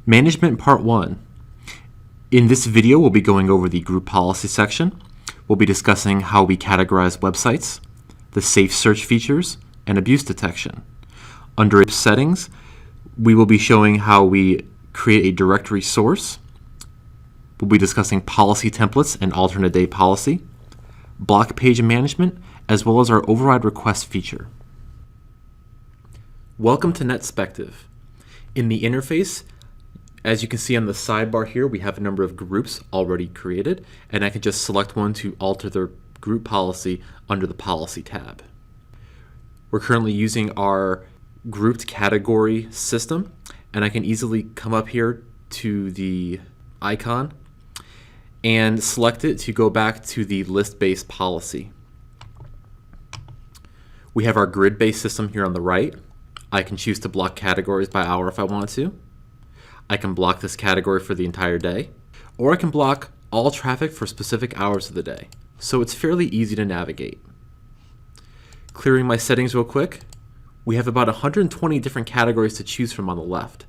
Management Part 1. In this video, we'll be going over the group policy section. We'll be discussing how we categorize websites, the safe search features, and abuse detection. Under settings, we will be showing how we create a directory source. We'll be discussing policy templates and alternate day policy, block page management, as well as our override request feature. Welcome to NetSpective. In the interface, as you can see on the sidebar here, we have a number of groups already created, and I can just select one to alter the group policy under the Policy tab. We're currently using our grouped category system, and I can easily come up here to the icon and select it to go back to the list-based policy. We have our grid-based system here on the right. I can choose to block categories by hour if I want to. I can block this category for the entire day, or I can block all traffic for specific hours of the day. So it's fairly easy to navigate. Clearing my settings real quick, we have about 120 different categories to choose from on the left.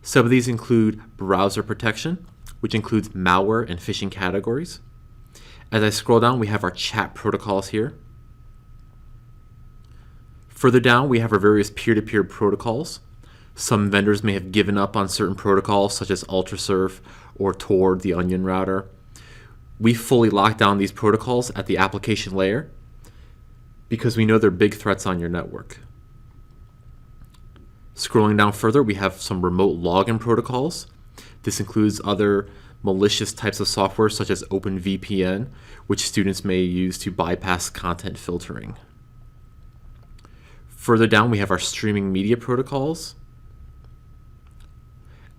Some of these include browser protection, which includes malware and phishing categories. As I scroll down, we have our chat protocols here. Further down, we have our various peer-to-peer protocols. Some vendors may have given up on certain protocols such as UltraSurf or Tor, the onion router. We fully lock down these protocols at the application layer because we know they're big threats on your network. Scrolling down further, we have some remote login protocols. This includes other malicious types of software such as OpenVPN, which students may use to bypass content filtering. Further down, we have our streaming media protocols,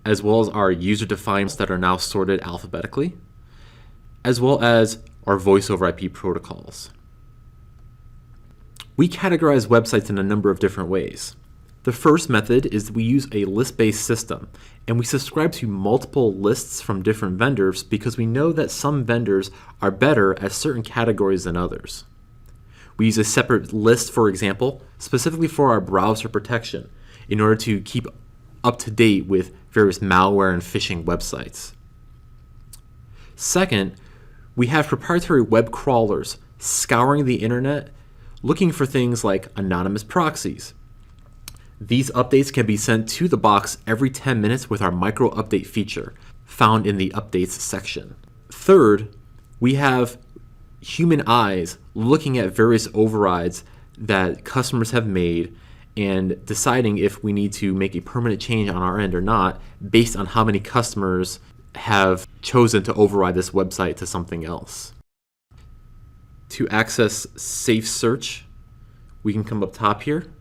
as well as our user-defined that are now sorted alphabetically, as well as our voice over IP protocols. We categorize websites in a number of different ways. The first method is we use a list-based system, and we subscribe to multiple lists from different vendors because we know that some vendors are better at certain categories than others. We use a separate list, for example, specifically for our browser protection in order to keep up to date with various malware and phishing websites. Second, we have proprietary web crawlers scouring the internet looking for things like anonymous proxies. These updates can be sent to the box every 10 minutes with our micro update feature found in the updates section. Third, we have human eyes looking at various overrides that customers have made and deciding if we need to make a permanent change on our end or not based on how many customers have chosen to override this website to something else. To access safe search, we can come up top here,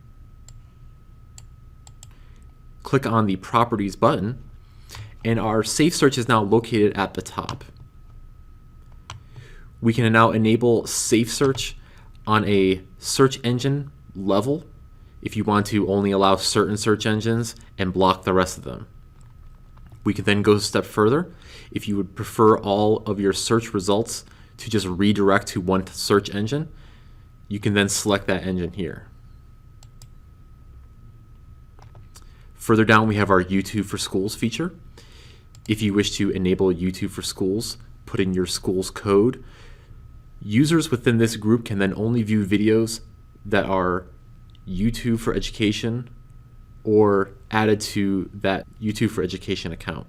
click on the properties button, and our safe search is now located at the top. We can now enable safe search on a search engine level if you want to only allow certain search engines and block the rest of them. We can then go a step further. If you would prefer all of your search results to just redirect to one search engine, you can then select that engine here. Further down, we have our YouTube for Schools feature. If you wish to enable YouTube for Schools, put in your school's code. Users within this group can then only view videos that are YouTube for Education or added to that YouTube for Education account.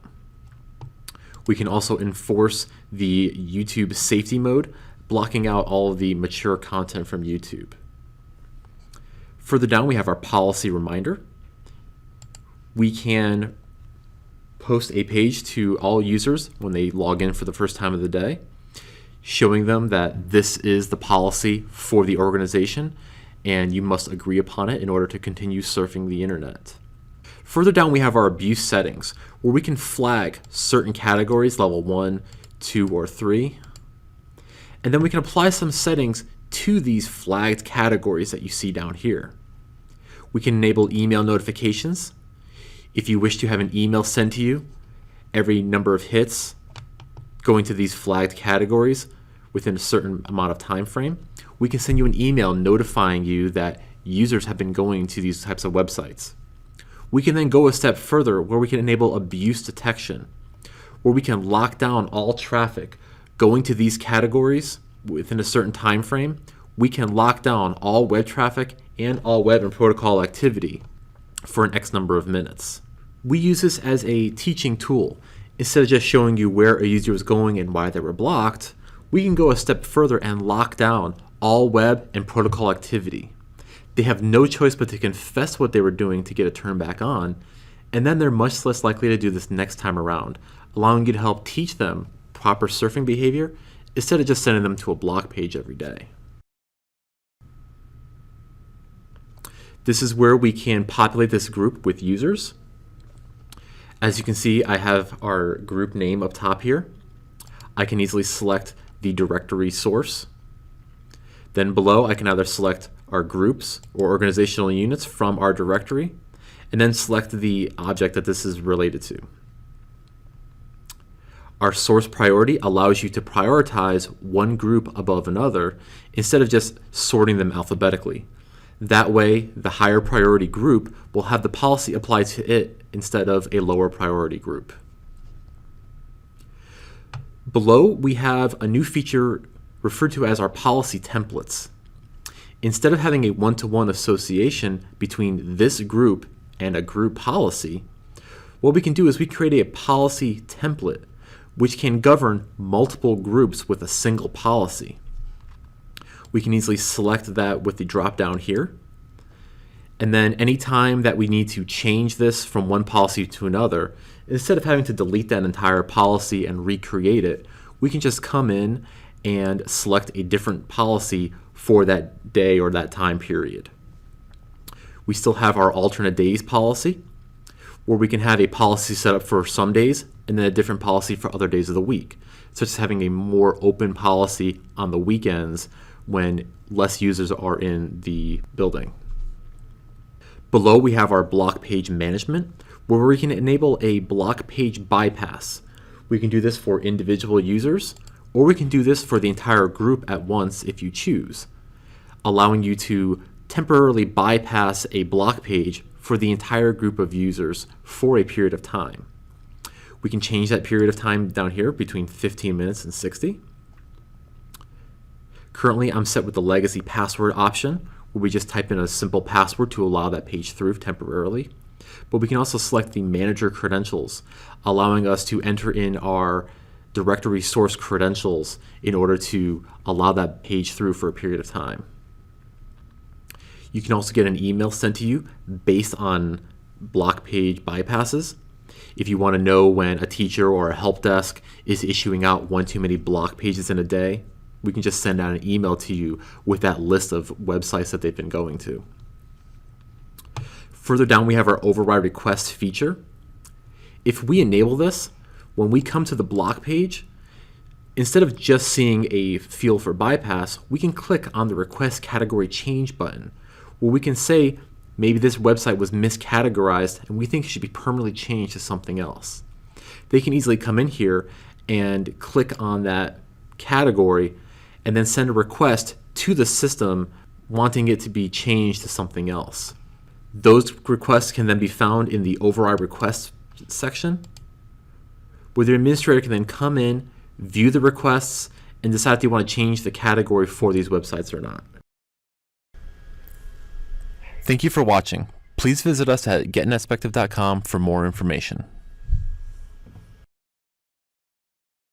We can also enforce the YouTube safety mode, blocking out all of the mature content from YouTube. Further down, we have our policy reminder. We can post a page to all users when they log in for the first time of the day, showing them that this is the policy for the organization and you must agree upon it in order to continue surfing the internet. Further down, we have our abuse settings, where we can flag certain categories, level 1, 2, or 3. And then we can apply some settings to these flagged categories that you see down here. We can enable email notifications. If you wish to have an email sent to you every number of hits going to these flagged categories within a certain amount of time frame, we can send you an email notifying you that users have been going to these types of websites. We can then go a step further where we can enable abuse detection, where we can lock down all traffic going to these categories within a certain time frame. We can lock down all web traffic and all web and protocol activity for an X number of minutes. We use this as a teaching tool. Instead of just showing you where a user was going and why they were blocked, we can go a step further and lock down all web and protocol activity. They have no choice but to confess what they were doing to get it turned back on, and then they're much less likely to do this next time around, allowing you to help teach them proper surfing behavior instead of just sending them to a block page every day. This is where we can populate this group with users. As you can see, I have our group name up top here. I can easily select the directory source. Then below, I can either select our groups or organizational units from our directory, and then select the object that this is related to. Our source priority allows you to prioritize one group above another instead of just sorting them alphabetically. That way, the higher priority group will have the policy applied to it instead of a lower priority group. Below, we have a new feature referred to as our policy templates. Instead of having a one-to-one association between this group and a group policy, what we can do is we create a policy template which can govern multiple groups with a single policy. We can easily select that with the drop down here. And then anytime that we need to change this from one policy to another, instead of having to delete that entire policy and recreate it, we can just come in and select a different policy for that day or that time period. We still have our alternate days policy, where we can have a policy set up for some days and then a different policy for other days of the week, such as having a more open policy on the weekends when less users are in the building. Below, we have our block page management, where we can enable a block page bypass. We can do this for individual users, or we can do this for the entire group at once if you choose, allowing you to temporarily bypass a block page for the entire group of users for a period of time. We can change that period of time down here between 15 minutes and 60. Currently, I'm set with the legacy password option, where we just type in a simple password to allow that page through temporarily. But we can also select the manager credentials, allowing us to enter in our directory source credentials in order to allow that page through for a period of time. You can also get an email sent to you based on block page bypasses. If you want to know when a teacher or a help desk is issuing out one too many block pages in a day, we can just send out an email to you with that list of websites that they've been going to. Further down, we have our override request feature. If we enable this, when we come to the block page, instead of just seeing a field for bypass, we can click on the request category change button, where we can say maybe this website was miscategorized and we think it should be permanently changed to something else. They can easily come in here and click on that category and then send a request to the system wanting it to be changed to something else. Those requests can then be found in the override request section, where the administrator can then come in, view the requests, and decide if they want to change the category for these websites or not. Thank you for watching. Please visit us at getnetspective.com for more information.